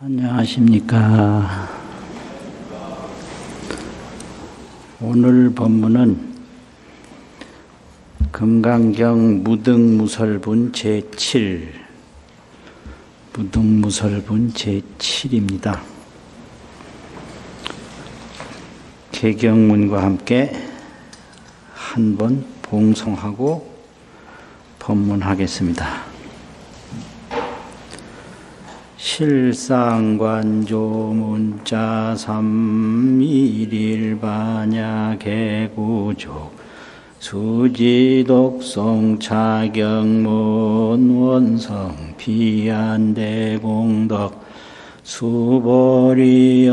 안녕하십니까. 오늘 법문은 금강경 무등무설분 제7 무등무설분 제7입니다. 개경문과 함께 한번 봉송하고 법문하겠습니다. 실상관조문자 삼일일반야개구족 수지독송 차경문 원성 비안대공덕 수보리여의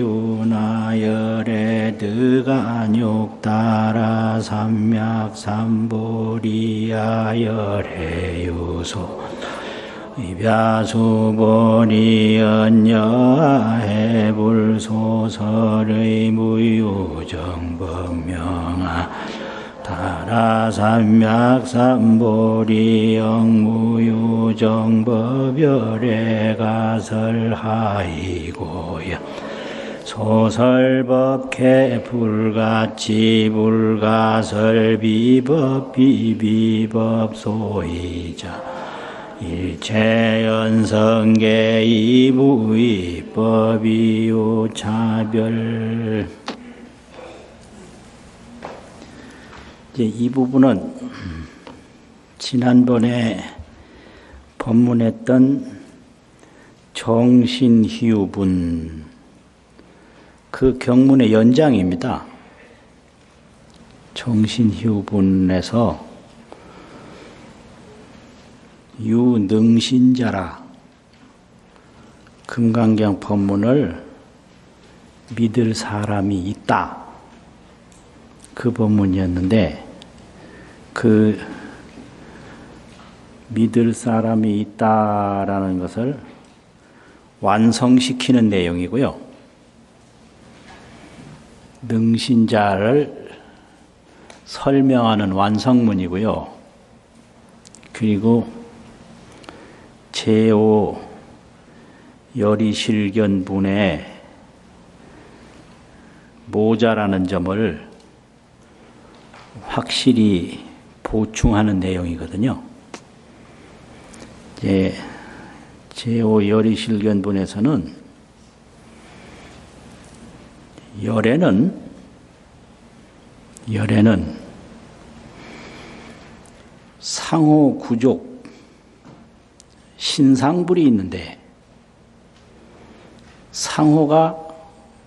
운하열의 득안육따라 삼맥삼보리야열의 유소 이벼수보리 언여해불소설의 무유정법명아 다라삼맥삼보리 영무유정법열의 가설하이고야 소설법계 불가치 불가설 비법 비비법 소이자 일체연성계 이부이법이요 차별. 이제 이 부분은 지난번에 법문했던 정신희우분 그 경문의 연장입니다. 정신희우분에서 유능신자라 금강경 법문을 믿을 사람이 있다. 그 법문이었는데 그 믿을 사람이 있다라는 것을 완성시키는 내용이고요. 능신자를 설명하는 완성문이고요. 그리고 제5 열이실견분의 모자라는 점을 확실히 보충하는 내용이거든요. 제5 열이실견분에서는 열에는 상호 구족 신상불이 있는데 상호가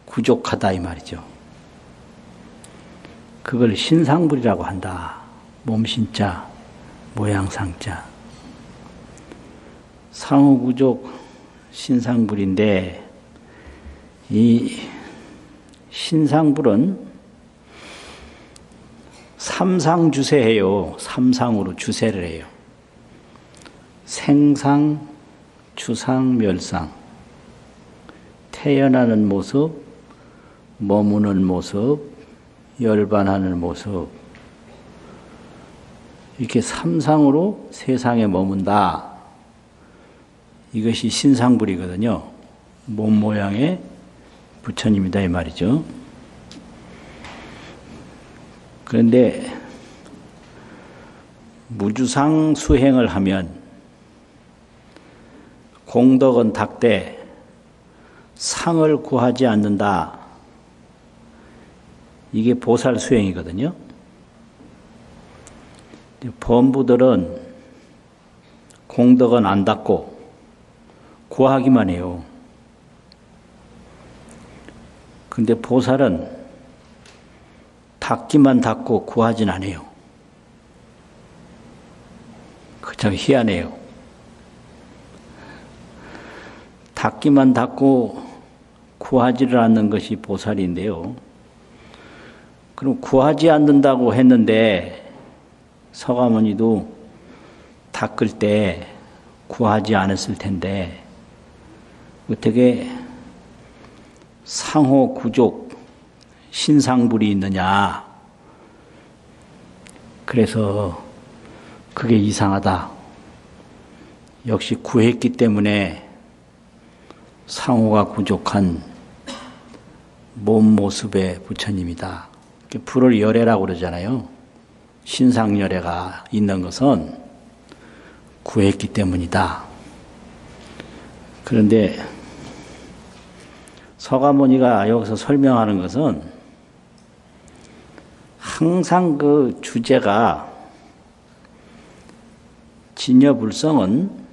구족하다 이 말이죠. 그걸 신상불이라고 한다. 몸신자, 모양상자. 상호 구족 신상불인데 이 신상불은 삼상주세해요. 삼상으로 주세를 해요. 생상, 주상, 멸상, 태어나는 모습, 머무는 모습, 열반하는 모습, 이렇게 삼상으로 세상에 머문다. 이것이 신상불이거든요. 몸 모양의 부처님이다 이 말이죠. 그런데 무주상 수행을 하면 공덕은 닦되 상을 구하지 않는다. 이게 보살 수행이거든요. 범부들은 공덕은 안 닦고 구하기만 해요. 근데 보살은 닦기만 닦고 구하진 않아요. 그 참 희한해요. 닦기만 닦고 구하지를 않는 것이 보살인데요. 그럼 구하지 않는다고 했는데 서가모니도 닦을 때 구하지 않았을 텐데 어떻게 상호 구족 신상불이 있느냐. 그래서 그게 이상하다. 역시 구했기 때문에 상호가 부족한 몸 모습의 부처님이다. 불을 열애라고 그러잖아요. 신상열애가 있는 것은 구했기 때문이다. 그런데 서가모니가 여기서 설명하는 것은 항상 그 주제가 진여불성은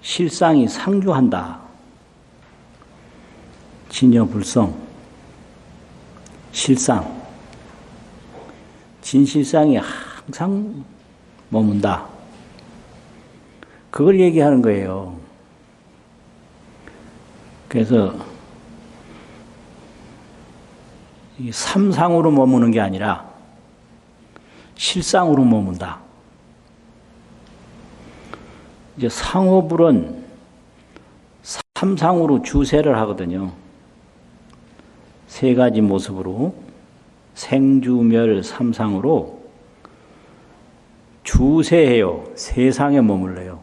실상이 상주한다. 진여불성, 실상, 진실상이 항상 머문다. 그걸 얘기하는 거예요. 그래서 이 삼상으로 머무는 게 아니라 실상으로 머문다. 이제 상호불은 삼상으로 주세를 하거든요. 세 가지 모습으로 생주멸 삼상으로 주세해요. 세상에 머물러요.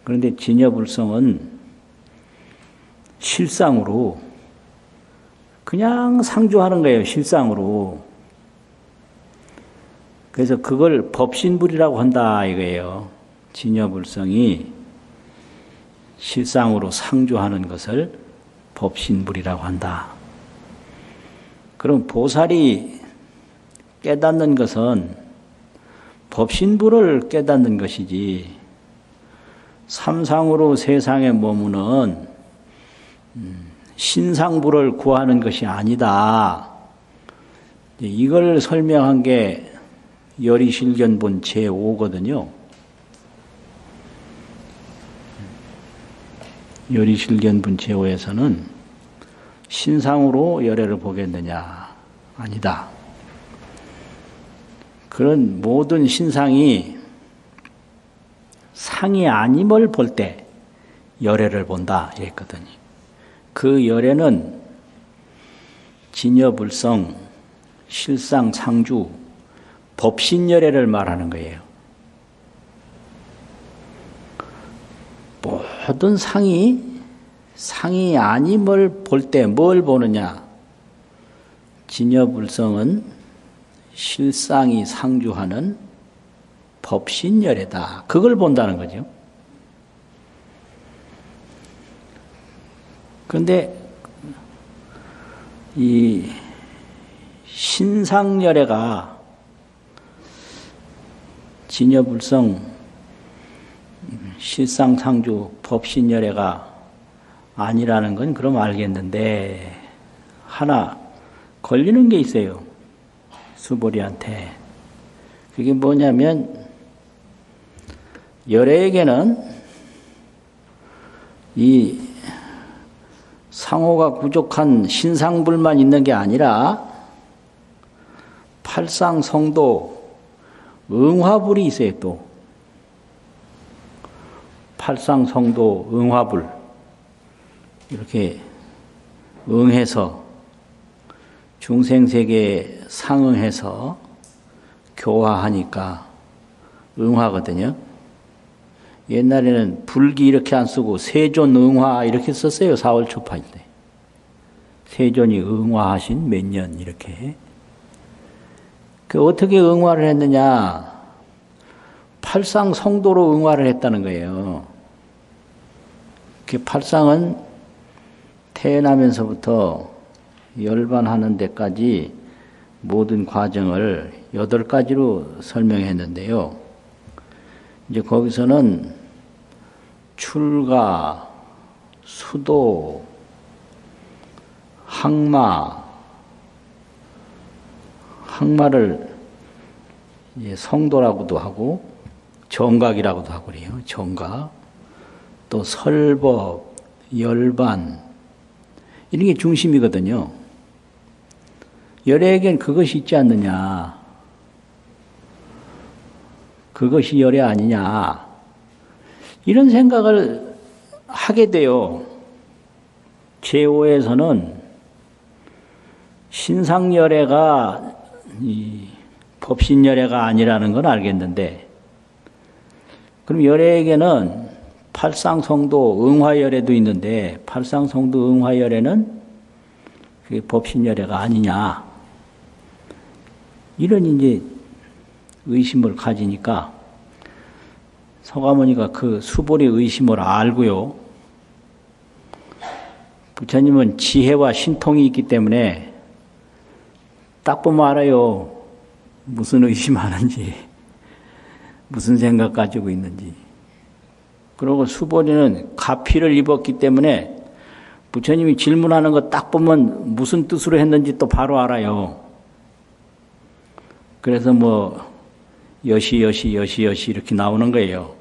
그런데 진여불성은 실상으로 그냥 상주하는 거예요. 실상으로. 그래서 그걸 법신불이라고 한다 이거예요. 진여불성이 실상으로 상주하는 것을 법신불이라고 한다. 그럼 보살이 깨닫는 것은 법신불을 깨닫는 것이지 삼상으로 세상에 머무는 신상불을 구하는 것이 아니다. 이걸 설명한 게 열이실견본 제5거든요. 열이실견본 제5에서는 신상으로 열애를 보겠느냐? 아니다. 그런 모든 신상이 상이 아님을 볼 때 열애를 본다 이랬거든요. 그 열애는 진여불성, 실상, 상주, 법신열애를 말하는 거예요. 모든 상이 아님을 볼 때 뭘 보느냐? 진여불성은 실상이 상주하는 법신열애다. 그걸 본다는 거죠. 그런데 이 신상열애가 진여불성, 실상상주, 법신열애가 아니라는 건 그럼 알겠는데 하나 걸리는 게 있어요. 수보리한테. 그게 뭐냐면 열애에게는 이 상호가 부족한 신상불만 있는 게 아니라 팔상성도 응화불이 있어요. 또 팔상성도 응화불 이렇게 응해서 중생세계에 상응해서 교화하니까 응화거든요. 옛날에는 불기 이렇게 안 쓰고 세존 응화 이렇게 썼어요. 4월 초파일 때. 세존이 응화하신 몇 년 이렇게. 그 어떻게 응화를 했느냐? 팔상 성도로 응화를 했다는 거예요. 그 팔상은 태어나면서부터 열반하는 데까지 모든 과정을 8가지로 설명했는데요. 이제 거기서는 출가, 수도, 항마를 이제 성도라고도 하고 정각이라고도 하고 그래요. 정각, 또 설법, 열반 이런 게 중심이거든요. 열애에겐 그것이 있지 않느냐. 그것이 열애 아니냐. 이런 생각을 하게 돼요. 제5에서는 신상열애가 법신열애가 아니라는 건 알겠는데 그럼 열애에게는 팔상성도 응화열애도 있는데 팔상성도 응화열애는 그게 법신열애가 아니냐 이런 이제 의심을 가지니까 서가모니가 그 수보리 의심을 알고요. 부처님은 지혜와 신통이 있기 때문에 딱 보면 알아요. 무슨 의심하는지, 무슨 생각 가지고 있는지. 그리고 수보리는 가피를 입었기 때문에 부처님이 질문하는 거 딱 보면 무슨 뜻으로 했는지 또 바로 알아요. 그래서 뭐 여시 이렇게 나오는 거예요.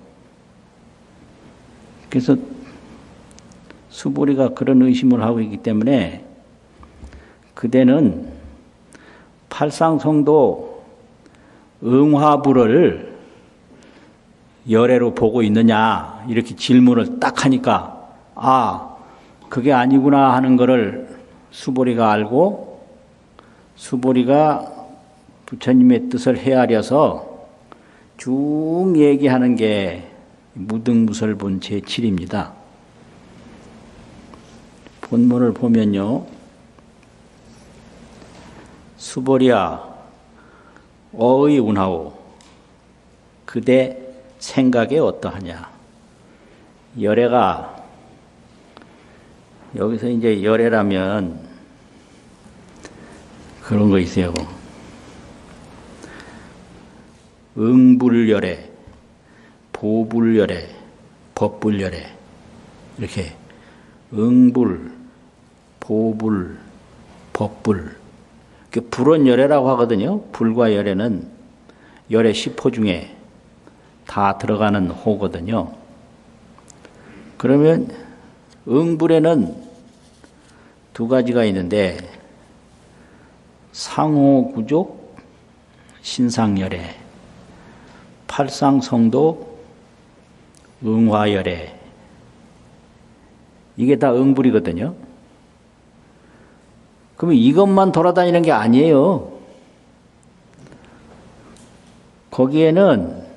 그래서 수보리가 그런 의심을 하고 있기 때문에 그대는 팔상성도 응화부를 열애로 보고 있느냐 이렇게 질문을 딱 하니까 아 그게 아니구나 하는 거를 수보리가 알고 수보리가 부처님의 뜻을 헤아려서 쭉 얘기하는 게 무등무설본 제7입니다. 본문을 보면요. 수보리야 어의 운하오 그대 생각에 어떠하냐. 열애가 여기서 이제 열애라면 그런 거 있어요. 응불열애, 보불열애, 법불열애 이렇게 응불, 보불, 법불 불원열애라고 하거든요. 불과 열애는 열애 10호 중에 다 들어가는 호거든요. 그러면 응불에는 두 가지가 있는데 상호구족, 신상열애, 팔상성도, 응화열애 이게 다 응불이거든요. 그러면 이것만 돌아다니는 게 아니에요. 거기에는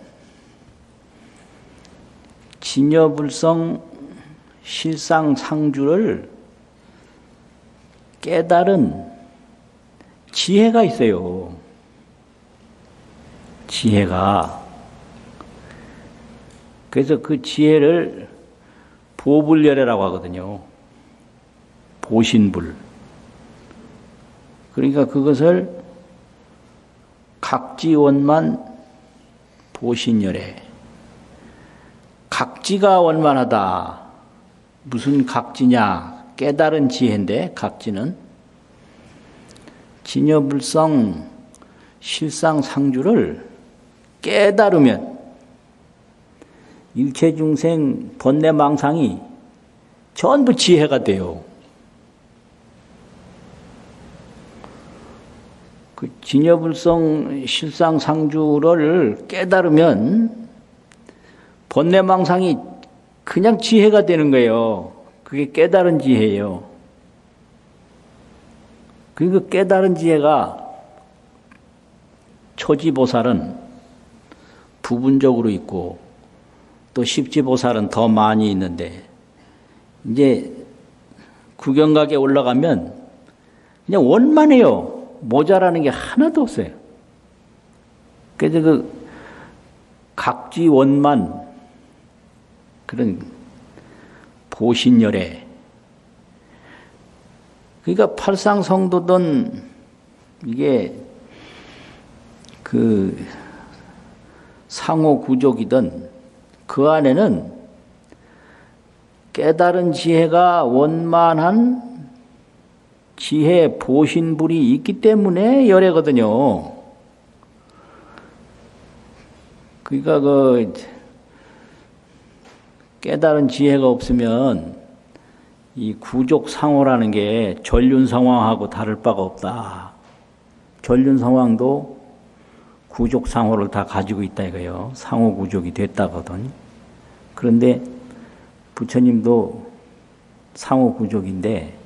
진여불성 실상상주를 깨달은 지혜가 있어요. 지혜가. 그래서 그 지혜를 보불열애라고 하거든요. 보신불. 그러니까 그것을 각지원만 보신열애. 각지가 원만하다. 무슨 각지냐? 깨달은 지혜인데 각지는 진여불성 실상상주를 깨달으면 일체중생 번뇌망상이 전부 지혜가 돼요. 그 진여불성 실상상주를 깨달으면 번뇌망상이 그냥 지혜가 되는 거예요. 그게 깨달은 지혜예요. 그리고 깨달은 지혜가 초지보살은 부분적으로 있고 또 십지보살은 더 많이 있는데 이제 구경각에 올라가면 그냥 원만해요. 모자라는 게 하나도 없어요. 그래서 그 각지원만 그런 보신열애 그러니까 팔상성도든 이게 그 상호구족이든 그 안에는 깨달은 지혜가 원만한 지혜 보신불이 있기 때문에 열애거든요. 그러니까 그 깨달은 지혜가 없으면 이 구족상호라는 게 전륜상황하고 다를 바가 없다. 전륜상황도 구족상호를 다 가지고 있다 이거예요. 상호구족이 됐다거든. 그런데 부처님도 상호구족인데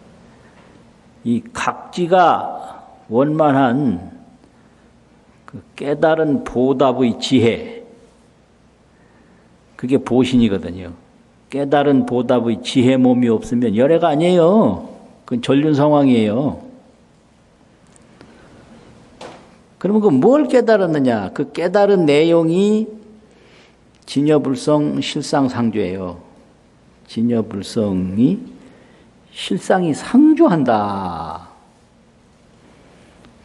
이 각지가 원만한 그 깨달은 보답의 지혜 그게 보신이거든요. 깨달은 보답의 지혜 몸이 없으면 열애가 아니에요. 그건 전륜 상황이에요. 그러면 그 뭘 깨달았느냐? 그 깨달은 내용이 진여불성 실상상조예요. 진여불성이 실상이 상조한다.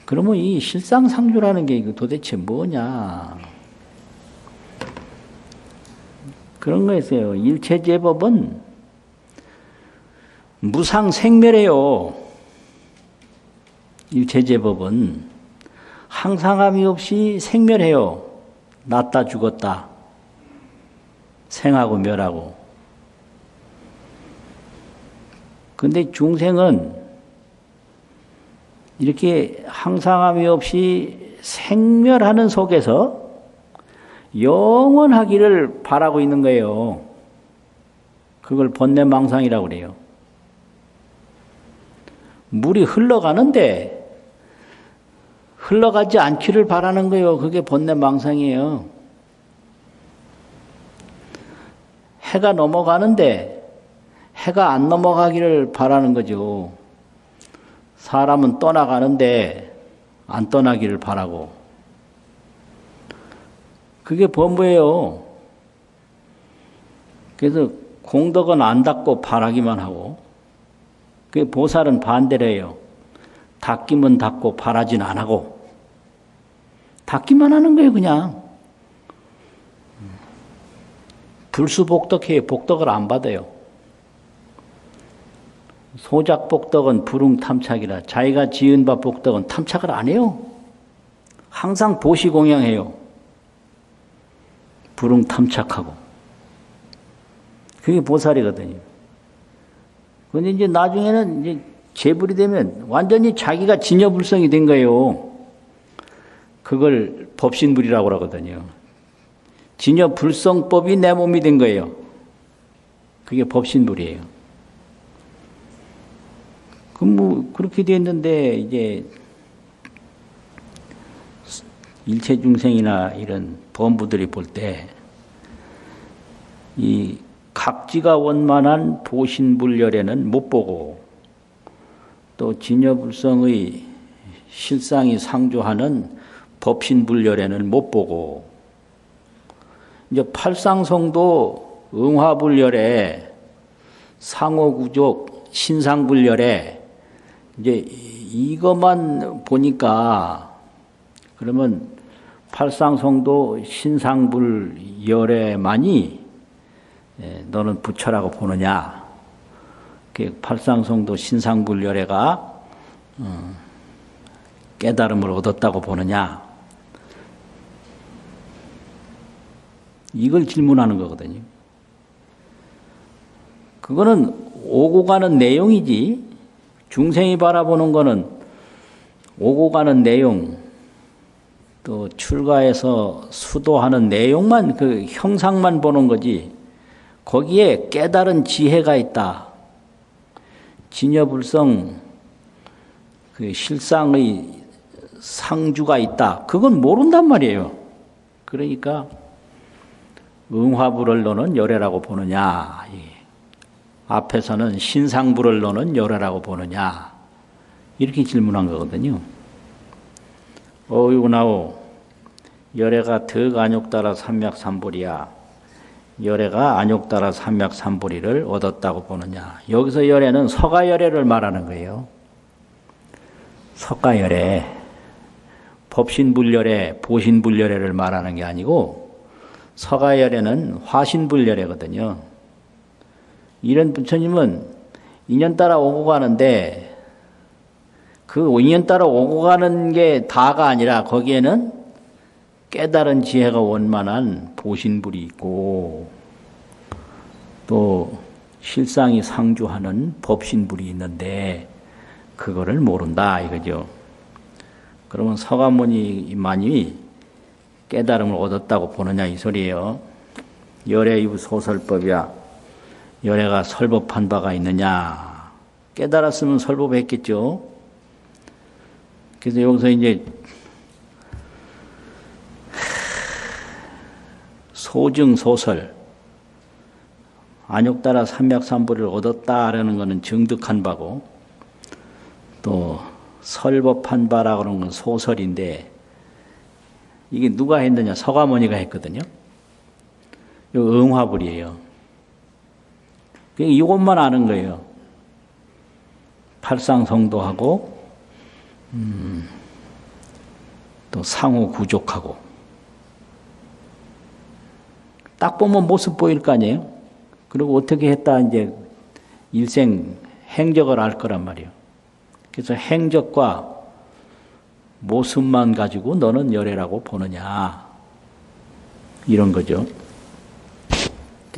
그러면 이 실상상조라는 게 도대체 뭐냐? 그런 거였어요. 일체제법은 무상생멸해요. 일체제법은 항상함이 없이 생멸해요. 났다 죽었다. 생하고 멸하고. 근데 중생은 이렇게 항상함이 없이 생멸하는 속에서 영원하기를 바라고 있는 거예요. 그걸 번뇌망상이라고 그래요. 물이 흘러가는데 흘러가지 않기를 바라는 거예요. 그게 번뇌망상이에요. 해가 넘어가는데 해가 안 넘어가기를 바라는 거죠. 사람은 떠나가는데 안 떠나기를 바라고. 그게 범부예요. 그래서 공덕은 안 닦고 바라기만 하고, 그게 보살은 반대로 해요. 닦기만 닦고 바라진 안 하고, 닦기만 하는 거예요, 그냥. 불수복덕해요. 복덕을 안 받아요. 소작복덕은 불응탐착이라 자기가 지은 바 복덕은 탐착을 안 해요. 항상 보시공양해요. 불응탐착하고. 그게 보살이거든요. 그런데 이제 나중에는 이제 재불이 되면 완전히 자기가 진여불성이 된 거예요. 그걸 법신불이라고 그러거든요. 진여불성법이 내 몸이 된 거예요. 그게 법신불이에요. 그럼 뭐 그렇게 됐는데 이제 일체중생이나 이런 범부들이 볼 때 이 각지가 원만한 보신불열에는 못 보고 또 진여불성의 실상이 상조하는 법신불열에는 못 보고 이제 팔상성도 응화불열에 상호구족 신상불열에 이제 이것만 보니까 그러면 팔상성도 신상불열에만이 너는 부처라고 보느냐? 팔상성도 신상불열애가 깨달음을 얻었다고 보느냐? 이걸 질문하는 거거든요. 그거는 오고 가는 내용이지 중생이 바라보는 거는 오고 가는 내용 또 출가해서 수도하는 내용만 그 형상만 보는 거지 거기에 깨달은 지혜가 있다. 진여불성 그 실상의 상주가 있다. 그건 모른단 말이에요. 그러니까 응화불을 너는 열애라고 보느냐. 앞에서는 신상불을 너는 열애라고 보느냐. 이렇게 질문한 거거든요. 어이구나오. 열애가 덕 안욕따라 삼맥삼보리야. 열애가 안욕따라 삼맥삼보리를 얻었다고 보느냐. 여기서 열애는 서가열애를 말하는 거예요. 서가열애. 법신불열애, 보신불열애를 말하는 게 아니고 서가열애는 화신불열애거든요. 이런 부처님은 인연 따라 오고 가는데 그 인연 따라 오고 가는 게 다가 아니라 거기에는 깨달은 지혜가 원만한 보신불이 있고 또 실상이 상주하는 법신불이 있는데 그거를 모른다 이거죠. 그러면 서가모니만이 깨달음을 얻었다고 보느냐 이 소리예요. 열애유 소설법이야. 열애가 설법한 바가 있느냐. 깨달았으면 설법했겠죠. 그래서 여기서 이제 소증 소설 안욕따라 삼맥삼보리를 얻었다라는 것은 정득한 바고, 또 설법한 바라고 하는 건 소설인데, 이게 누가 했느냐? 서가모니가 했거든요. 이 응화불이에요. 이것만 아는 거예요. 팔상성도하고 또 상호구족하고. 딱 보면 모습 보일 거 아니에요. 그리고 어떻게 했다 이제 일생 행적을 알 거란 말이에요. 그래서 행적과 모습만 가지고 너는 열애라고 보느냐, 이런 거죠.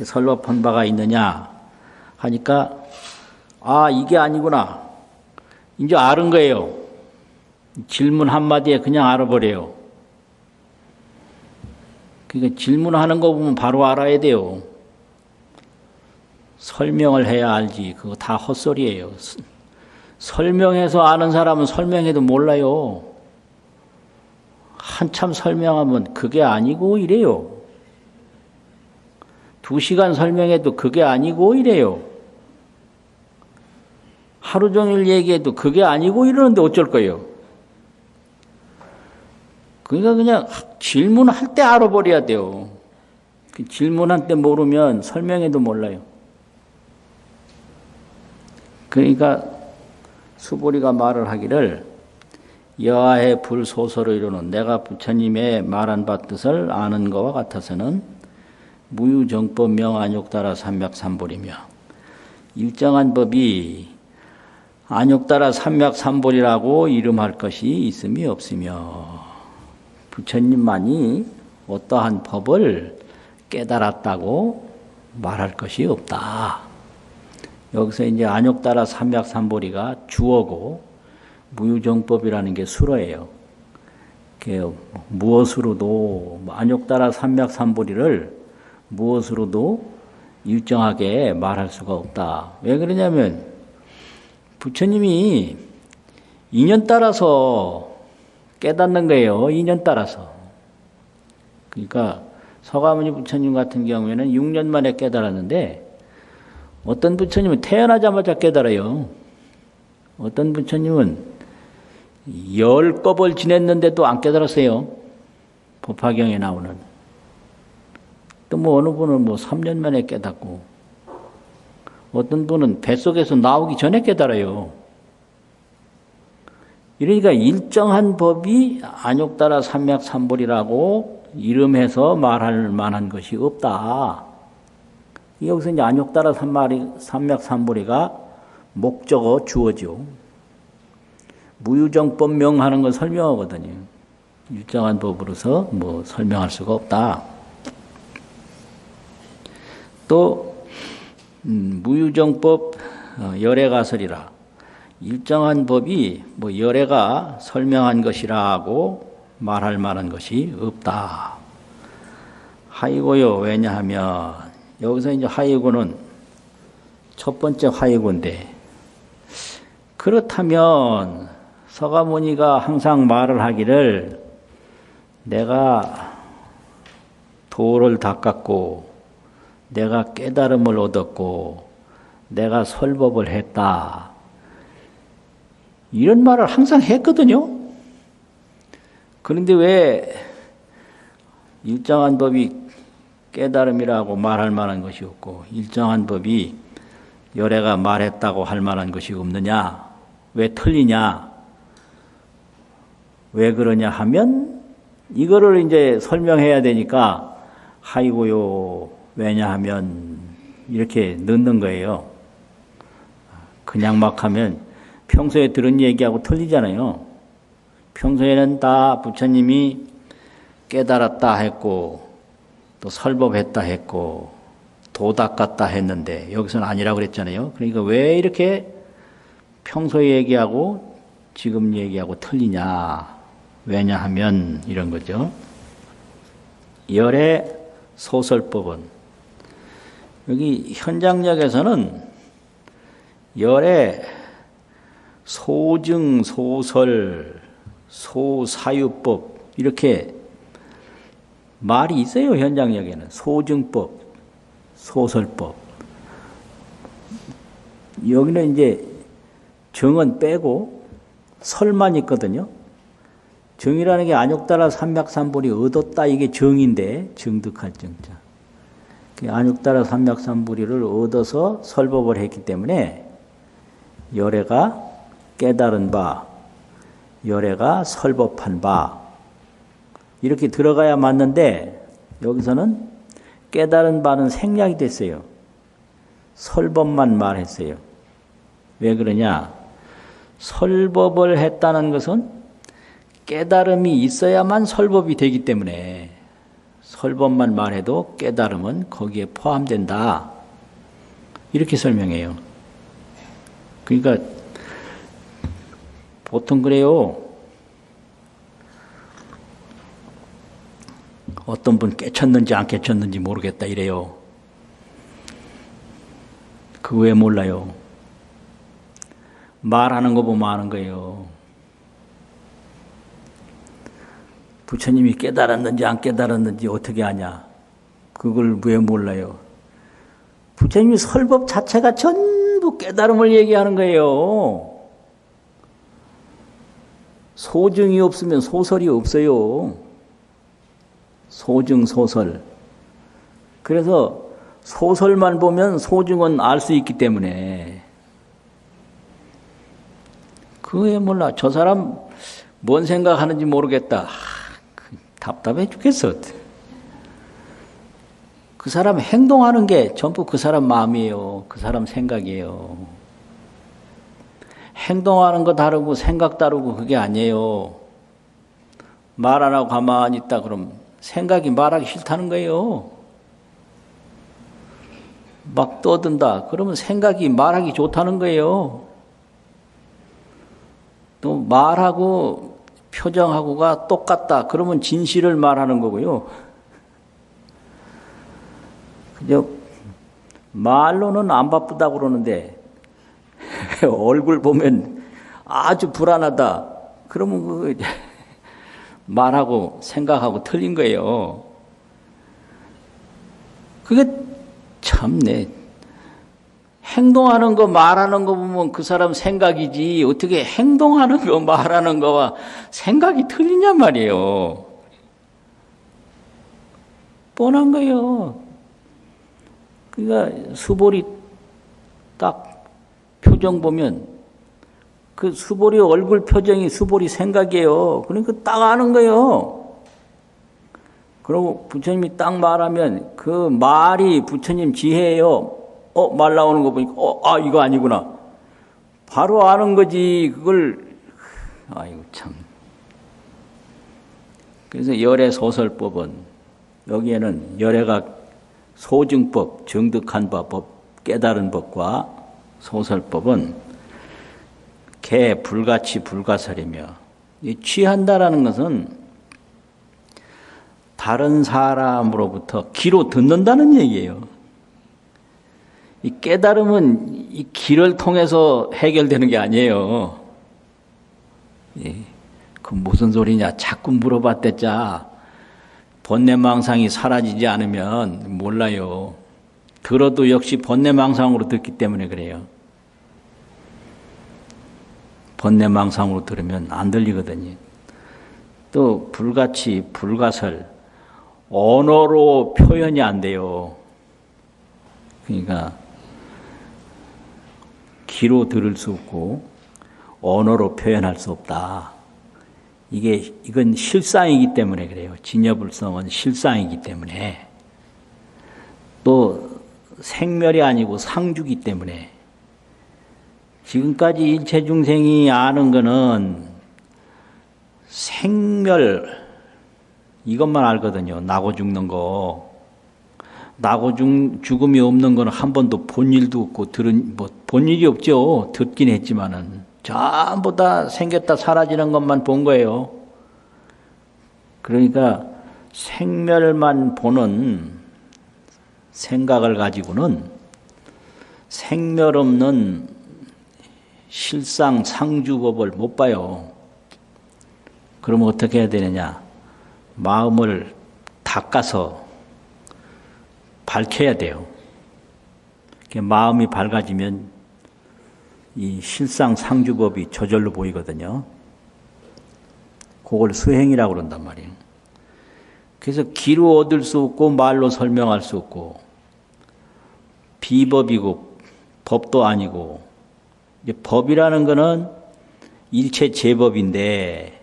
설법한 바가 있느냐 하니까 아, 이게 아니구나, 이제 아는 거예요. 질문 한마디에 그냥 알아버려요. 그러니까 질문하는 거 보면 바로 알아야 돼요. 설명을 해야 알지. 그거 다 헛소리예요. 설명해서 아는 사람은 설명해도 몰라요. 한참 설명하면 그게 아니고 이래요. 2시간 설명해도 그게 아니고 이래요. 하루 종일 얘기해도 그게 아니고 이러는데 어쩔 거예요. 그러니까 그냥 질문할 때 알아버려야 돼요. 질문할 때 모르면 설명해도 몰라요. 그러니까 수보리가 말을 하기를 여하의 불소설을 이루는 내가 부처님의 말한 바 뜻을 아는 것과 같아서는 무유정법 명안욕따라 삼맥삼보리며 일정한 법이 안욕따라 삼맥삼보리라고 이름할 것이 있음이 없으며 부처님만이 어떠한 법을 깨달았다고 말할 것이 없다. 여기서 이제 안욕따라 삼맥삼보리가 주어고 무유정법이라는 게 수어예요. 무엇으로도 안욕따라 삼맥삼보리를 무엇으로도 일정하게 말할 수가 없다. 왜 그러냐면 부처님이 인연 따라서 깨닫는 거예요. 인연 따라서. 그러니까 서가모니 부처님 같은 경우에는 6년 만에 깨달았는데 어떤 부처님은 태어나자마자 깨달아요. 어떤 부처님은 10겁을 지냈는데도 안 깨달았어요. 법화경에 나오는. 또 뭐 어느 분은 3년 만에 깨닫고, 어떤 분은 뱃속에서 나오기 전에 깨달아요. 이러니까 일정한 법이 안욕따라 삼맥삼보리라고 이름해서 말할 만한 것이 없다. 여기서 이제 안욕따라 삼맥삼보리가 목적어 주어죠. 무유정법 명하는 걸 설명하거든요. 일정한 법으로서 뭐 설명할 수가 없다. 또 무유정법 열애가설이라 일정한 법이 뭐 열애가 설명한 것이라고 말할 만한 것이 없다. 하이고요. 왜냐하면 여기서 이제 하이고는 첫 번째 하이고인데, 그렇다면 서가모니가 항상 말을 하기를 내가 도를 닦았고 내가 깨달음을 얻었고 내가 설법을 했다, 이런 말을 항상 했거든요. 그런데 왜 일정한 법이 깨달음이라고 말할 만한 것이 없고 일정한 법이 열애가 말했다고 할 만한 것이 없느냐? 왜 틀리냐? 왜 그러냐 하면 이거를 이제 설명해야 되니까 하이고요. 왜냐하면 이렇게 넣는 거예요. 그냥 막 하면 평소에 들은 얘기하고 틀리잖아요. 평소에는 다 부처님이 깨달았다 했고 또 설법했다 했고 도 닦았다 했는데 여기서는 아니라고 그랬잖아요. 그러니까 왜 이렇게 평소에 얘기하고 지금 얘기하고 틀리냐? 왜냐하면 이런 거죠. 열애 소설법은 여기 현장역에서는 열애 소증 소설 소사유법 이렇게 말이 있어요. 현장역에는 소증법 소설법 여기는 이제 정은 빼고 설만 있거든요. 정이라는 게 안욕따라 삼맥삼불이 얻었다 이게 정인데 정득할 정자. 안욕따라 삼맥삼불이를 얻어서 설법을 했기 때문에 열애가 깨달은 바, 열애가 설법한 바 이렇게 들어가야 맞는데 여기서는 깨달은 바는 생략이 됐어요. 설법만 말했어요. 왜 그러냐? 설법을 했다는 것은 깨달음이 있어야만 설법이 되기 때문에 설법만 말해도 깨달음은 거기에 포함된다. 이렇게 설명해요. 그러니까 보통 그래요. 어떤 분 깨쳤는지 안 깨쳤는지 모르겠다 이래요. 그 왜 몰라요? 말하는 거 보면 아는 거예요. 부처님이 깨달았는지 안 깨달았는지 어떻게 아냐? 그걸 왜 몰라요? 부처님이 설법 자체가 전부 깨달음을 얘기하는 거예요. 소증이 없으면 소설이 없어요. 소증, 소설. 그래서 소설만 보면 소증은 알 수 있기 때문에 그게 몰라. 저 사람 뭔 생각하는지 모르겠다. 답답해 죽겠어. 그 사람 행동하는 게 전부 그 사람 마음이에요. 그 사람 생각이에요. 행동하는 거 다르고 생각 다르고 그게 아니에요. 말 안 하고 가만히 있다 그럼 생각이 말하기 싫다는 거예요. 막 떠든다 그러면 생각이 말하기 좋다는 거예요. 또 말하고 표정하고가 똑같다 그러면 진실을 말하는 거고요. 그저 말로는 안 바쁘다고 그러는데 얼굴 보면 아주 불안하다 그러면 그 말하고 생각하고 틀린 거예요. 그게 참네. 행동하는 거 말하는 거 보면 그 사람 생각이지 어떻게 행동하는 거 말하는 거와 생각이 틀리냔 말이에요. 뻔한 거예요. 그러니까 수보리 딱 표정 보면 그 수보리 얼굴 표정이 수보리 생각이에요. 그러니까 딱 아는 거예요. 그리고 부처님이 딱 말하면 그 말이 부처님 지혜예요. 말 나오는 거 보니까 이거 아니구나. 바로 아는 거지. 그걸 아이고 참. 그래서 열애 소설법은 여기에는 열애가 소증법, 정득한 법, 깨달은 법과 소설법은 개 불같이 불가설이며 이 취한다라는 것은 다른 사람으로부터 귀로 듣는다는 얘기예요. 이 깨달음은 이 귀를 통해서 해결되는 게 아니에요. 그 무슨 소리냐? 자꾸 물어봤댔자 번뇌망상이 사라지지 않으면 몰라요. 들어도 역시 번뇌망상으로 듣기 때문에 그래요. 번뇌망상으로 들으면 안 들리거든요. 또 불같이 불가설 언어로 표현이 안 돼요. 그러니까 귀로 들을 수 없고 언어로 표현할 수 없다. 이건 실상이기 때문에 그래요. 진여불성은 실상이기 때문에 또 생멸이 아니고 상주기 때문에 지금까지 일체 중생이 아는 거는 생멸 이것만 알거든요. 나고 죽는 거. 나고 죽음이 없는 건 한 번도 본 일도 없고 본 일이 없죠. 듣긴 했지만은 전부 다 생겼다 사라지는 것만 본 거예요. 그러니까 생멸만 보는 생각을 가지고는 생멸 없는 실상 상주법을 못 봐요. 그러면 어떻게 해야 되느냐? 마음을 닦아서 밝혀야 돼요. 마음이 밝아지면 이 실상상주법이 저절로 보이거든요. 그걸 수행이라고 그런단 말이에요. 그래서 기로 얻을 수 없고 말로 설명할 수 없고 비법이고 법도 아니고 이제 법이라는 거는 일체 제법인데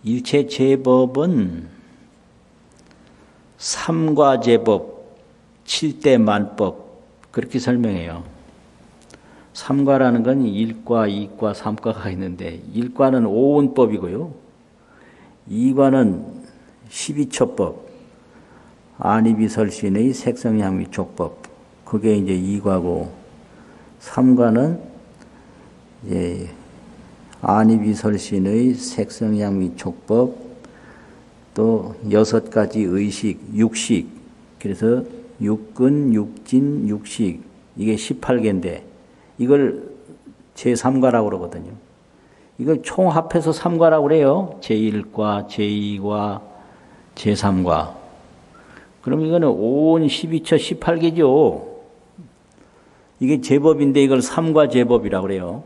일체 제법은 삼과제법, 칠대만법 그렇게 설명해요. 삼과라는 건 일과, 이과, 삼과가 있는데 일과는 오온법이고요. 이과는 12초법, 안이비설신의 색성향위촉법 그게 이제 이과고 삼과는 이제 안이비설신의 색성향위촉법 또 6가지 의식, 육식 그래서 육근, 육진, 육식 이게 18개인데 이걸 제3과라고 그러거든요. 이걸 총합해서 3과라고 그래요. 제1과, 제2과, 제3과. 그럼 이거는 5온 12처 18개죠. 이게 제법인데 이걸 3과 제법이라고 그래요.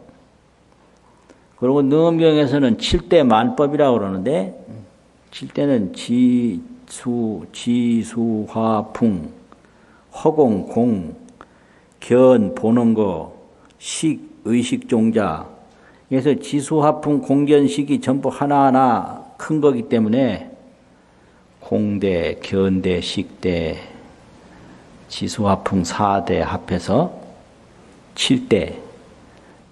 그리고 능엄경에서는 7대 만법이라고 그러는데 7대는 지수, 화, 풍, 허공, 공, 견, 보는 거, 식, 의식, 종자. 그래서 지수화풍 공견식이 전부 하나하나 큰 거기 때문에 공대, 견대, 식대, 지수화풍 4대 합해서 7대.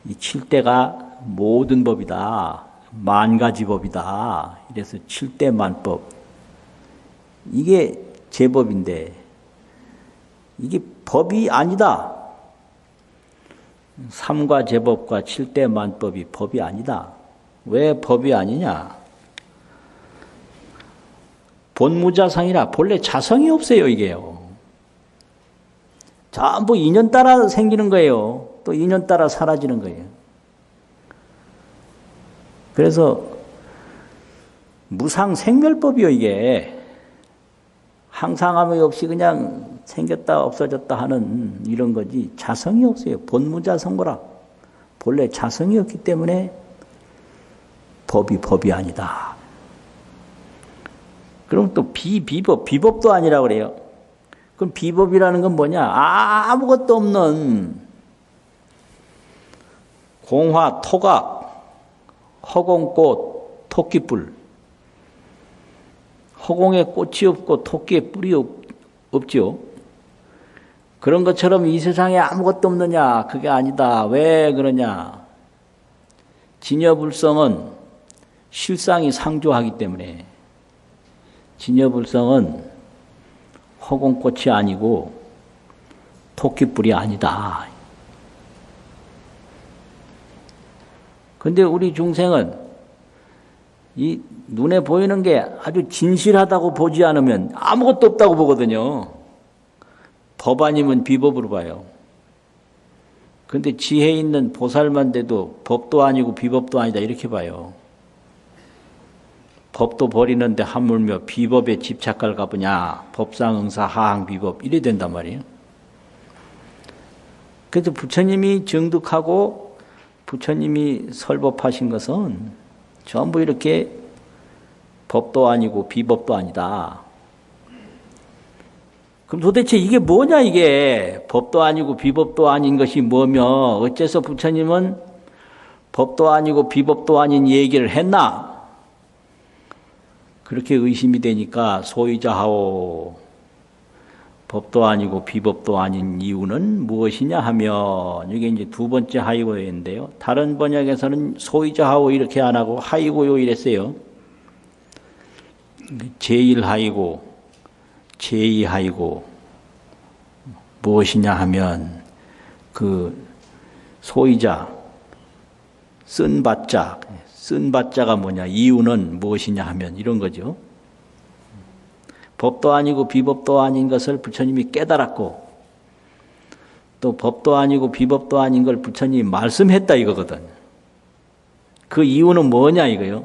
이 7대가 모든 법이다. 만가지 법이다. 이래서 7대 만법. 이게 제법인데 이게 법이 아니다. 삼과 제법과 7대 만법이 법이 아니다. 왜 법이 아니냐? 본무자성이라 본래 자성이 없어요, 이게요. 전부 인연 따라 생기는 거예요. 또 인연 따라 사라지는 거예요. 그래서 무상생멸법이요, 이게. 항상함이 없이 그냥 생겼다 없어졌다 하는 이런 거지 자성이 없어요. 본무자성거라. 본래 자성이 없기 때문에 법이 아니다. 그럼 또 비법도 아니라고 그래요. 그럼 비법이라는 건 뭐냐? 아무것도 없는 공화, 토각, 허공꽃, 토끼뿔. 허공에 꽃이 없고 토끼에 뿔이 없죠. 그런 것처럼 이 세상에 아무것도 없느냐? 그게 아니다. 왜 그러냐? 진여불성은 실상이 상조하기 때문에 진여불성은 허공꽃이 아니고 토끼뿔이 아니다. 근데 우리 중생은 이 눈에 보이는 게 아주 진실하다고 보지 않으면 아무것도 없다고 보거든요. 법 아니면 비법으로 봐요. 그런데 지혜 있는 보살만 돼도 법도 아니고 비법도 아니다 이렇게 봐요. 법도 버리는데 하물며 비법에 집착할 가보냐. 법상응사 하항비법 이래 된단 말이에요. 그래서 부처님이 정득하고 부처님이 설법하신 것은 전부 이렇게 법도 아니고 비법도 아니다. 그럼 도대체 이게 뭐냐 이게. 법도 아니고 비법도 아닌 것이 뭐며 어째서 부처님은 법도 아니고 비법도 아닌 얘기를 했나? 그렇게 의심이 되니까 소위자하오. 법도 아니고 비법도 아닌 이유는 무엇이냐 하면 이게 이제 두 번째 하이고요인데요. 다른 번역에서는 소위자하오 이렇게 안 하고 하이고요 이랬어요. 제1하이고 제2하이고 무엇이냐 하면 그 소위자 쓴 바자가 뭐냐 이유는 무엇이냐 하면 이런 거죠. 법도 아니고 비법도 아닌 것을 부처님이 깨달았고 또 법도 아니고 비법도 아닌 걸 부처님이 말씀했다 이거거든. 그 이유는 뭐냐 이거요.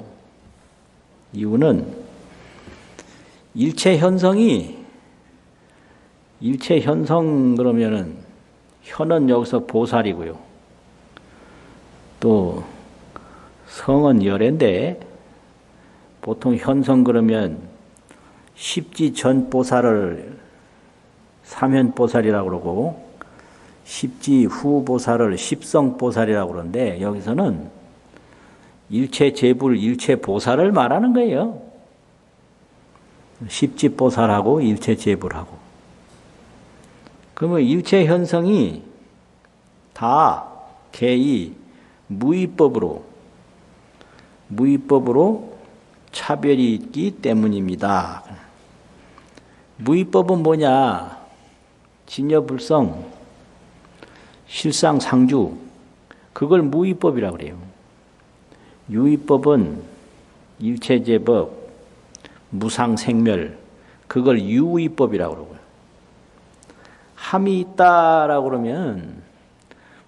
이유는 일체 현성 그러면은 현은 여기서 보살이고요. 또 성은 열애인데 보통 현성 그러면 십지전보살을 삼현보살이라고 그러고 십지후보살을 십성보살이라고 그러는데 여기서는 일체제불 일체보살을 말하는 거예요. 십지보살하고 일체제불하고. 그러면 일체현성이 다 개의 무위법으로 차별이 있기 때문입니다. 무위법은 뭐냐? 진여불성, 실상상주, 그걸 무위법이라고 그래요. 유위법은 일체제법, 무상생멸, 그걸 유위법이라고 그러고요. 함이 있다라고 그러면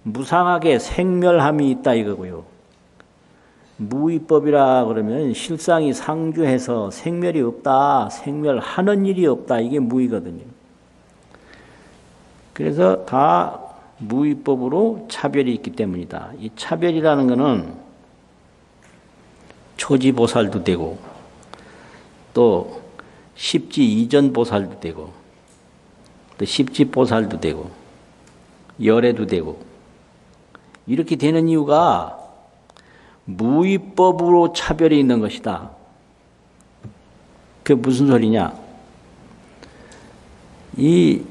무상하게 생멸함이 있다 이거고요. 무위법이라 그러면 실상이 상주해서 생멸이 없다, 생멸하는 일이 없다, 이게 무위거든요. 그래서 다 무위법으로 차별이 있기 때문이다. 이 차별이라는 것은 초지보살도 되고 또 십지이전보살도 되고 또 십지보살도 되고 열애도 되고 이렇게 되는 이유가 무위법으로 차별이 있는 것이다. 그게 무슨 소리냐? 이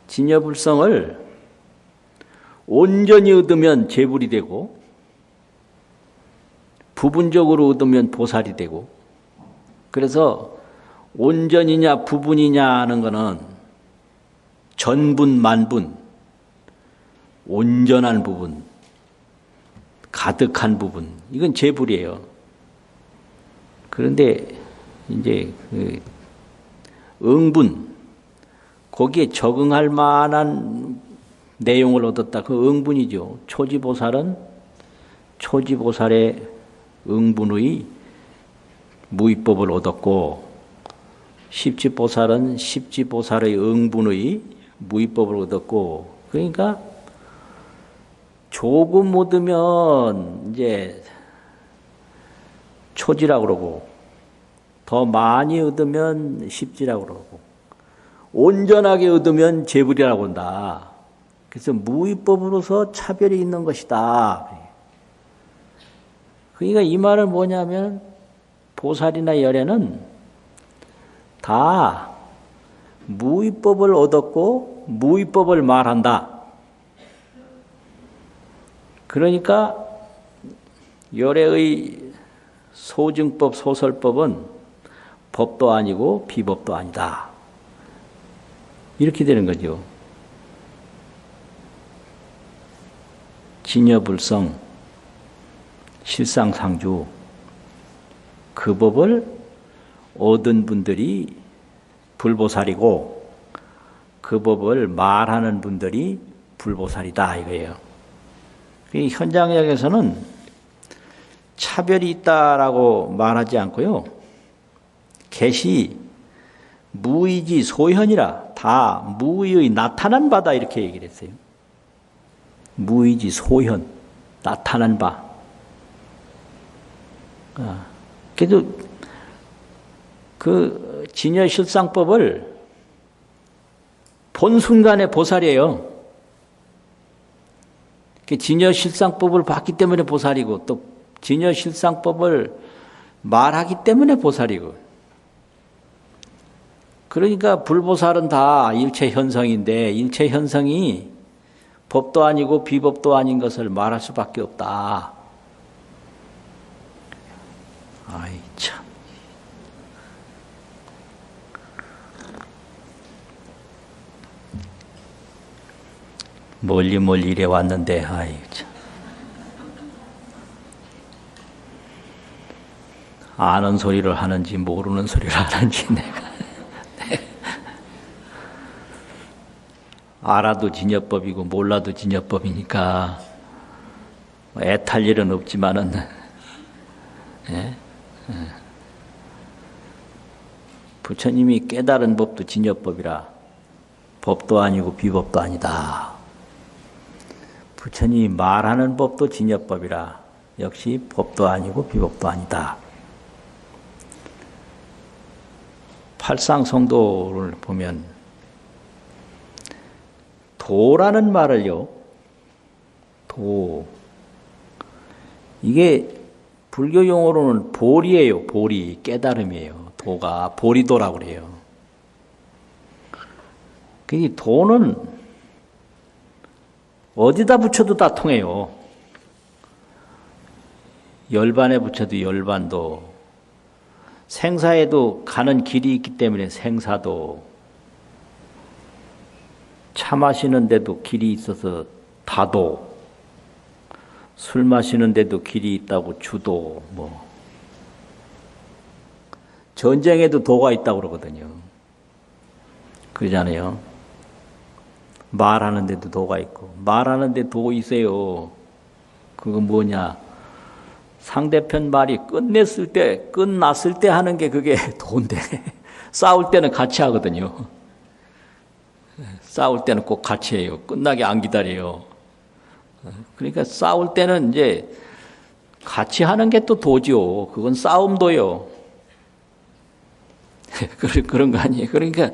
진여불성을 온전히 얻으면 제불이 되고 부분적으로 얻으면 보살이 되고 그래서 온전이냐 부분이냐 하는 것은 전분 만분 온전한 부분 가득한 부분 이건 제불이에요. 그런데 이제 응분 거기에 적응할 만한 내용을 얻었다. 그 응분이죠. 초지보살은 초지보살의 응분의 무위법을 얻었고 십지보살은 십지보살의 응분의 무위법을 얻었고 그러니까 조금 얻으면 이제 초지라고 그러고 더 많이 얻으면 십지라고 그러고 온전하게 얻으면 제불이라고 한다. 그래서 무위법으로서 차별이 있는 것이다. 그러니까 이 말은 뭐냐면 보살이나 열애는 다 무위법을 얻었고 무위법을 말한다. 그러니까 열애의 소증법, 소설법은 법도 아니고 비법도 아니다. 이렇게 되는 거죠. 진여불성, 실상상주, 그 법을 얻은 분들이 불보살이고 그 법을 말하는 분들이 불보살이다 이거예요. 현장역에서는 차별이 있다라고 말하지 않고요. 개시 무의지 소현이라 다 무의의 나타난 바다 이렇게 얘기를 했어요. 무의지 소현 나타난 바. 그래도 그 진여실상법을 본 순간에 보살이에요. 진여실상법을 봤기 때문에 보살이고 또 진여실상법을 말하기 때문에 보살이고 그러니까 불보살은 다 일체현성인데 일체현성이 법도 아니고 비법도 아닌 것을 말할 수밖에 없다. 아이 참. 멀리 이래 왔는데 아이 참. 아는 소리를 하는지 모르는 소리를 하는지 내가 알아도 진여법이고 몰라도 진여법이니까 애탈 일은 없지만은 예? 부처님이 깨달은 법도 진여법이라 법도 아니고 비법도 아니다. 부처님이 말하는 법도 진여법이라 역시 법도 아니고 비법도 아니다. 팔상성도를 보면 도라는 말을요. 도. 이게 불교 용어로는 보리예요. 보리. 깨달음이에요. 도가 보리도라고 그래요. 이 도는 어디다 붙여도 다 통해요. 열반에 붙여도 열반도, 생사에도 가는 길이 있기 때문에 생사도, 차 마시는데도 길이 있어서 다도, 술 마시는데도 길이 있다고 주도, 전쟁에도 도가 있다고 그러거든요. 그러잖아요. 말하는데도 도가 있고, 말하는데 도 있어요. 그거 뭐냐? 상대편 말이 끝났을 때 하는 게 그게 도인데, 싸울 때는 같이 하거든요. 싸울 때는 꼭 같이 해요. 끝나게 안 기다려요. 그러니까 싸울 때는 이제 같이 하는 게 또 도지요. 그건 싸움도요. 그런 거 아니에요. 그러니까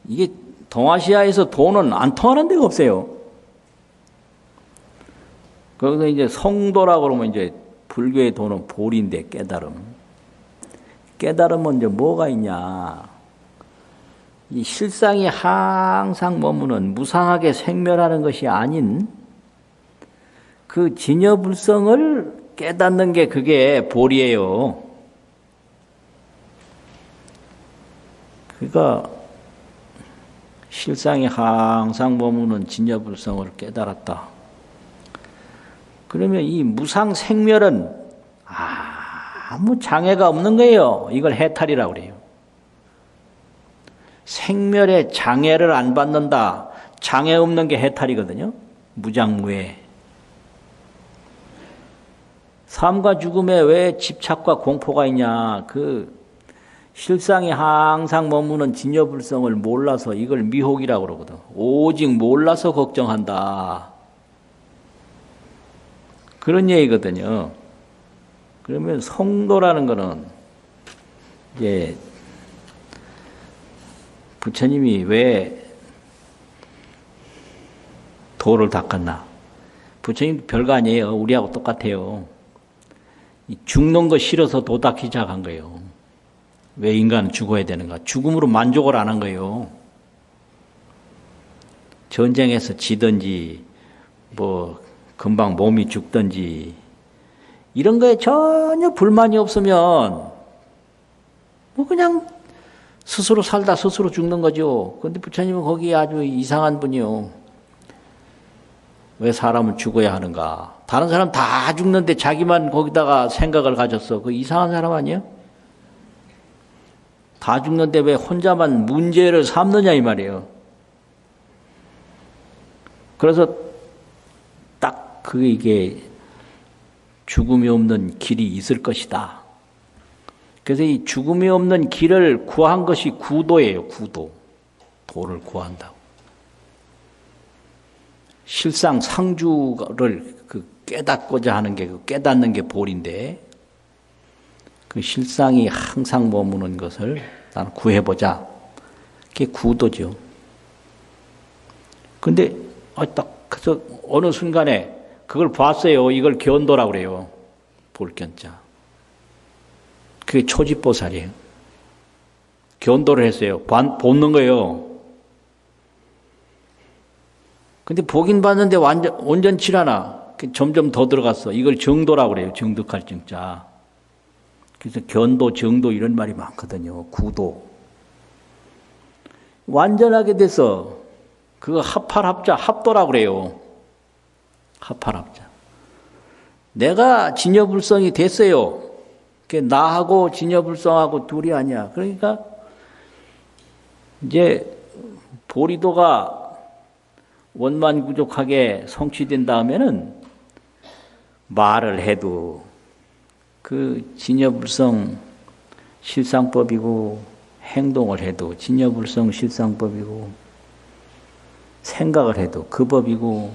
이게 동아시아에서 도는 안 통하는 데가 없어요. 거기서 이제 성도라고 그러면 이제 불교의 도는 보리인데 깨달음. 깨달음은 이제 뭐가 있냐. 이 실상이 항상 머무는 무상하게 생멸하는 것이 아닌 그 진여불성을 깨닫는 게 그게 보리예요. 그러니까 실상이 항상 머무는 진여불성을 깨달았다. 그러면 이 무상생멸은 아무 장애가 없는 거예요. 이걸 해탈이라고 그래요. 생멸에 장애를 안 받는다. 장애 없는 게 해탈이거든요. 무장무해. 삶과 죽음에 왜 집착과 공포가 있냐. 그 실상이 항상 머무는 진여불성을 몰라서 이걸 미혹이라고 그러거든. 오직 몰라서 걱정한다. 그런 얘기거든요. 그러면 성도라는 거는 이제 부처님이 왜 도를 닦았나? 부처님 별거 아니에요. 우리하고 똑같아요. 죽는 거 싫어서 도 닦기 시작한 거예요. 왜 인간은 죽어야 되는가? 죽음으로 만족을 안 한 거예요. 전쟁에서 지든지 금방 몸이 죽든지 이런 거에 전혀 불만이 없으면 그냥 스스로 살다 스스로 죽는 거죠. 그런데 부처님은 거기에 아주 이상한 분이요. 왜 사람은 죽어야 하는가? 다른 사람 다 죽는데 자기만 거기다가 생각을 가졌어. 그 이상한 사람 아니에요? 다 죽는데 왜 혼자만 문제를 삼느냐 이 말이에요. 그래서 딱 이게 죽음이 없는 길이 있을 것이다. 그래서 이 죽음이 없는 길을 구한 것이 구도예요. 구도. 도를 구한다고. 실상 상주를 깨닫고자 하는 게 깨닫는 게 볼인데 그 실상이 항상 머무는 것을 나는 구해보자. 그게 구도죠. 근데 딱 그래서 어느 순간에 그걸 봤어요. 이걸 견도라고 그래요. 볼견자. 그게 초지보살이에요. 견도를 했어요. 보는 거예요. 근데 보긴 봤는데 온전치 않아. 점점 더 들어갔어. 이걸 정도라고 그래요. 정득할 정자. 그래서 견도, 정도 이런 말이 많거든요. 구도. 완전하게 돼서 그거 합팔합자, 합도라고 그래요. 합팔합자. 내가 진여불성이 됐어요. 그게 나하고 진여불성하고 둘이 아니야. 그러니까 이제 보리도가 원만구족하게 성취된 다음에는 말을 해도 그 진여불성 실상법이고 행동을 해도 진여불성 실상법이고 생각을 해도 그 법이고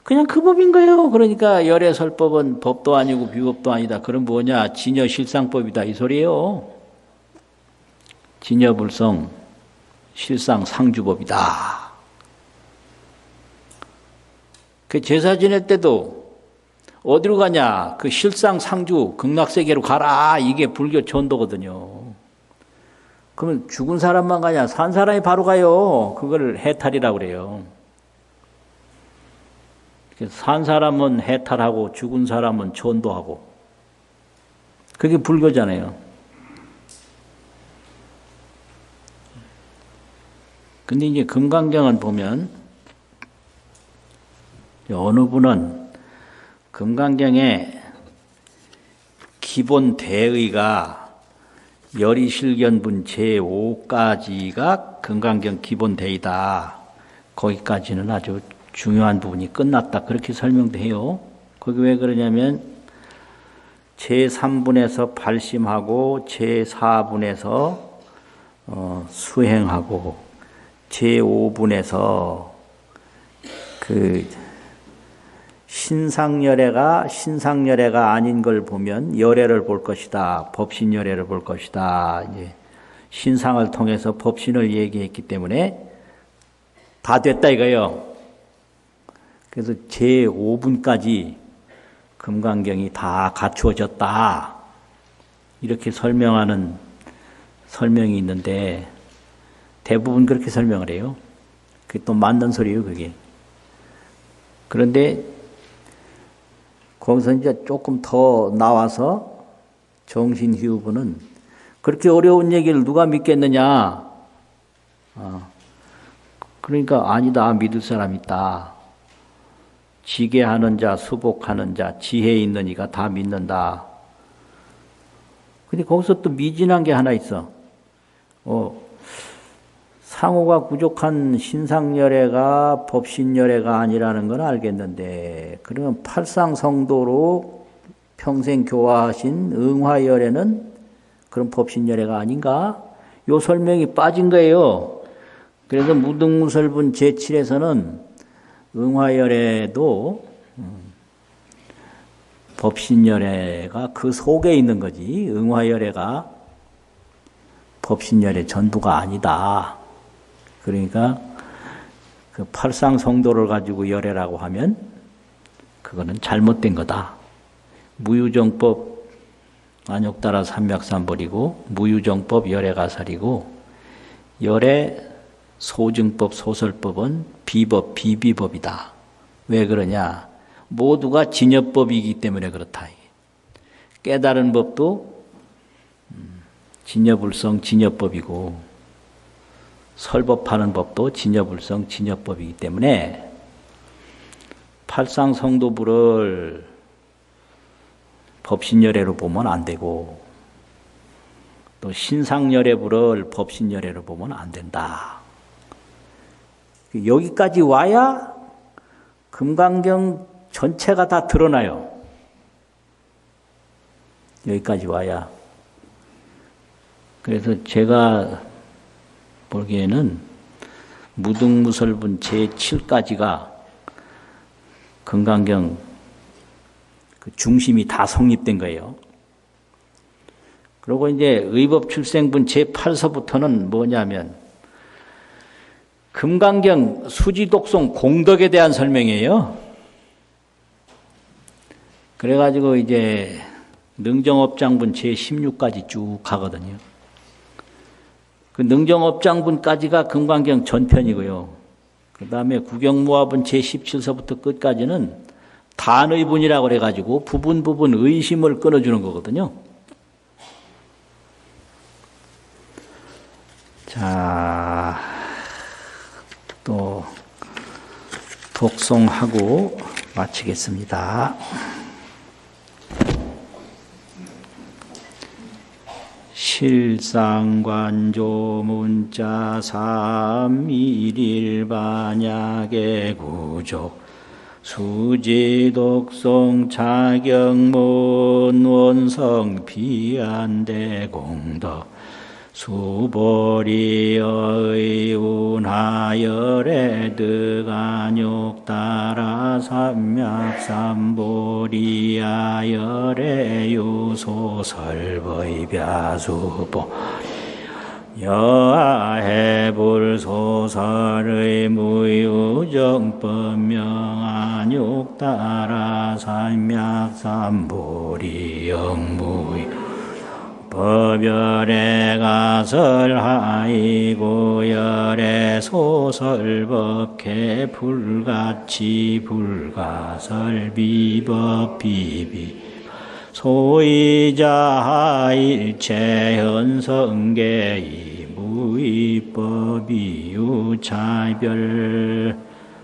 그냥 그 법인 거예요. 그러니까 열애설법은 법도 아니고 비법도 아니다. 그럼 뭐냐? 진여실상법이다 이 소리예요. 진여불성 실상상주법이다. 그 제사 지낼 때도 어디로 가냐? 그 실상상주 극락세계로 가라. 이게 불교 전도거든요. 그러면 죽은 사람만 가냐? 산 사람이 바로 가요. 그걸 해탈이라고 그래요. 산 사람은 해탈하고 죽은 사람은 전도하고. 그게 불교잖아요. 근데 이제 금강경을 보면 어느 분은 금강경의 기본 대의가 열이실견분 제5까지가 금강경 기본 대의다. 거기까지는 아주 중요한 부분이 끝났다. 그렇게 설명도 해요. 거기 왜 그러냐면 제3분에서 발심하고 제4분에서 수행하고 제5분에서 그 신상열애가 아닌 걸 보면 열애를 볼 것이다. 법신열애를 볼 것이다. 이제 신상을 통해서 법신을 얘기했기 때문에 다 됐다 이거예요. 그래서 제5분까지 금강경이 다 갖추어졌다. 이렇게 설명하는 설명이 있는데 대부분 그렇게 설명을 해요. 그게 또 맞는 소리예요, 그게. 그런데 거기서 이제 조금 더 나와서 정신희우부는 그렇게 어려운 얘기를 누가 믿겠느냐? 그러니까 아니다, 믿을 사람 있다. 지계하는 자, 수복하는 자, 지혜 있는 이가 다 믿는다. 근데 거기서 또 미진한 게 하나 있어. 상호가 부족한 신상열애가 법신열애가 아니라는 건 알겠는데, 그러면 팔상성도로 평생 교화하신 응화열애는 그런 법신열애가 아닌가? 요 설명이 빠진 거예요. 그래서 무등무설분 제7에서는 응화열애도 법신열애가 그 속에 있는 거지, 응화열애가 법신열애 전부가 아니다. 그러니까 그 팔상성도를 가지고 열애라고 하면 그거는 잘못된 거다. 무유정법 안욕따라 삼맥삼벌이고 무유정법 열애가설이고 열애 소증법 소설법은 비법 비비법이다. 왜 그러냐? 모두가 진여법이기 때문에 그렇다. 깨달은 법도 진여불성 진여법이고 설법하는 법도 진여불성 진여법이기 때문에 팔상성도부를 법신열애로 보면 안 되고 또 신상열애부를 법신열애로 보면 안 된다. 여기까지 와야 금강경 전체가 다 드러나요. 여기까지 와야. 그래서 제가 보기에는 무등무설분 제7까지가 금강경 그 중심이 다 성립된 거예요. 그리고 이제 의법출생분 제8서부터는 뭐냐면 금강경 수지독송 공덕에 대한 설명이에요. 그래가지고 이제 능정업장분 제16까지 쭉 가거든요. 그 능정업장분까지가 금강경 전편이고요. 그 다음에 구경무화분 제17서부터 끝까지는 단의분이라고 해가지고 부분 의심을 끊어주는 거거든요. 자, 또 독송하고 마치겠습니다. 실상관조 문자 삼일일 반약의 구조 수지독송 자경문 원성 비안대 공덕 수보리의 운하열의 득안욕 따라 삼맥삼보리야 열애유소설의벼수보 여하해불소설의 무유정법 명안육따라 삼맥삼보리 영무유 법열에 가설하이고 열애 소설법계 불가치 불가설 비법 비비 소이자 일체 현성계 무위법 이유차별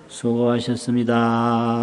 수고하셨습니다.